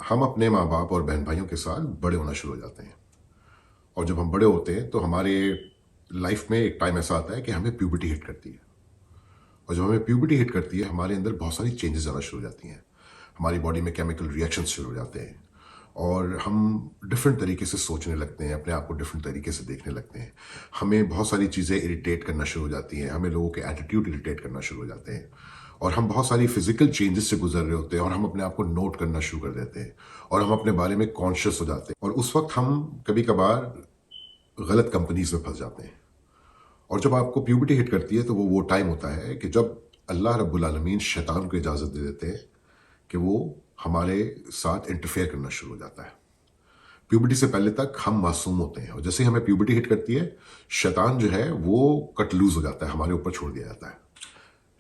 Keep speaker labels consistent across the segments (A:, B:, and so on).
A: हम अपने माँ बाप और बहन भाइयों के साथ बड़े होना शुरू हो जाते हैं। और जब हम बड़े होते हैं तो हमारे लाइफ में एक टाइम ऐसा आता है कि हमें प्यूबर्टी हिट करती है। और जब हमें प्यूबर्टी हिट करती है हमारे अंदर बहुत सारी चेंजेस आना शुरू हो जाती हैं। हमारी बॉडी में केमिकल रिएक्शंस शुरू हो जाते हैं और हम डिफरेंट तरीके से सोचने लगते हैं, अपने आप को डिफरेंट तरीके से देखने लगते हैं। हमें बहुत सारी चीज़ें इरिटेट करना शुरू हो जाती हैं, हमें लोगों के एटीट्यूड इरिटेट करना शुरू हो जाते हैं और हम बहुत सारी फिजिकल चेंजेस से गुजर रहे होते हैं और हम अपने आप को नोट करना शुरू कर देते हैं और हम अपने बारे में कॉन्शियस हो जाते हैं और उस वक्त हम कभी कभार गलत कंपनीज में फंस जाते हैं। और जब आपको प्यूबर्टी हिट करती है तो वो टाइम होता है कि जब अल्लाह रब्बुल आलमीन शैतान को इजाज़त दे देते हैं कि वो हमारे साथ इंटरफेयर करना शुरू हो जाता है। प्यूबर्टी से पहले तक हम मासूम होते हैं और जैसे ही हमें प्यूबर्टी हिट करती है शैतान जो है वो कट लूज हो जाता है, हमारे ऊपर छोड़ दिया जाता है।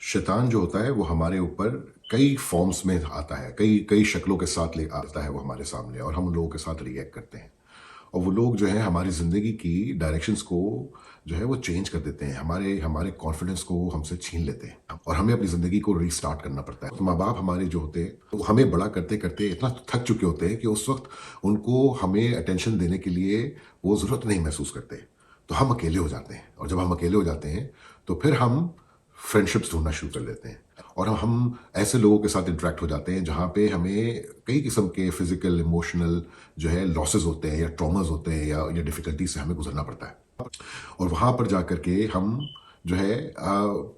A: शैतान जो होता है वो हमारे ऊपर कई फॉर्म्स में आता है, कई कई शक्लों के साथ ले आता है वो हमारे सामने और हम उन लोगों के साथ रिएक्ट करते हैं। और वो लोग जो है हमारी ज़िंदगी की डायरेक्शंस को जो है वो चेंज कर देते हैं, हमारे हमारे कॉन्फिडेंस को हमसे छीन लेते हैं और हमें अपनी ज़िंदगी को रीस्टार्ट करना पड़ता है। तो माँ बाप हमारे जो होते हैं वो हमें बड़ा करते करते इतना थक चुके होते हैं कि उस वक्त उनको हमें अटेंशन देने के लिए वो ज़रूरत नहीं महसूस करते। तो हम अकेले हो जाते हैं और जब हम अकेले हो जाते हैं तो फिर हम फ्रेंडशिप्स ढूंढना शुरू कर देते हैं और हम ऐसे लोगों के साथ इंटरेक्ट हो जाते हैं जहाँ पे हमें कई किस्म के फिजिकल इमोशनल जो है लॉसेस होते हैं या ट्रॉमास होते हैं या डिफ़िकल्टी से हमें गुजरना पड़ता है। और वहाँ पर जा कर के हम जो है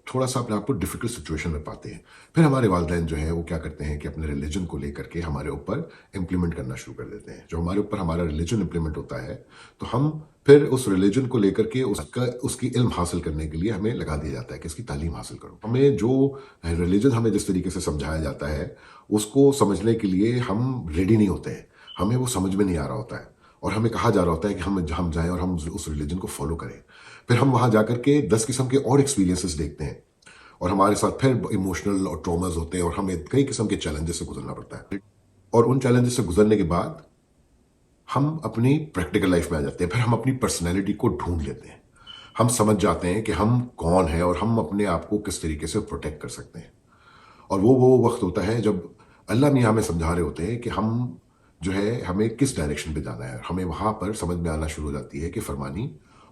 A: थोड़ा सा अपने आप को डिफ़िकल्ट सिचुएशन में पाते हैं। फिर हमारे वालिदैन जो है वो क्या करते हैं कि अपने रिलीजन को लेकर के हमारे ऊपर इम्प्लीमेंट करना शुरू कर देते हैं। जो हमारे ऊपर हमारा रिलीजन इम्प्लीमेंट होता है तो हम फिर उस रिलीजन को लेकर के उसकी इल्म हासिल करने के लिए हमें लगा दिया जाता है कि इसकी तालीम हासिल करो। हमें जो रिलीजन हमें जिस तरीके से समझाया जाता है उसको समझने के लिए हम रेडी नहीं होते हैं, हमें वो समझ में नहीं आ रहा होता है और हमें कहा जा रहा होता है कि हम जाएं और हम उस रिलीजन को फॉलो करें। फिर हम वहाँ जाकर के 10 किस्म के और एक्सपीरियंसेस देखते हैं और हमारे साथ फिर इमोशनल और ट्रॉमास होते हैं और हमें कई किस्म के चैलेंजेस से गुजरना पड़ता है। और उन चैलेंजेस से गुजरने के बाद हम अपनी प्रैक्टिकल लाइफ में आ जाते हैं। फिर हम अपनी पर्सनैलिटी को ढूंढ लेते हैं, हम समझ जाते हैं कि हम कौन हैं और हम अपने आप को किस तरीके से प्रोटेक्ट कर सकते हैं। और वो वक्त होता है जब अल्लाह मियाँ हमें समझा रहे होते हैं कि हम जो है हमें किस डायरेक्शन पे जाना है। हमें वहाँ पर समझ में आना शुरू हो जाती है कि फरमानी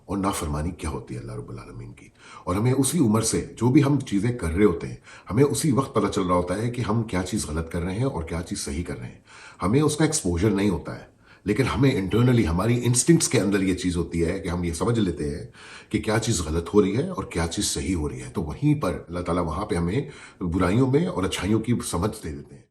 A: और नाफरमानी क्या होती है अल्लाह रब्बुल आलमीन की। और हमें उसी उम्र से जो भी हम चीज़ें कर रहे होते हैं हमें उसी वक्त पता चल रहा होता है कि हम क्या चीज़ गलत कर रहे हैं और क्या चीज़ सही कर रहे हैं। हमें उसका एक्सपोजर नहीं होता है लेकिन हमें इंटरनली हमारी इंस्टिंक्ट्स के अंदर ये चीज़ होती है कि हम ये समझ लेते हैं कि क्या चीज़ गलत हो रही है और क्या चीज़ सही हो रही है। तो वहीं पर अल्लाह ताला वहाँ पे हमें बुराइयों में और अच्छाइयों की समझ दे देते हैं।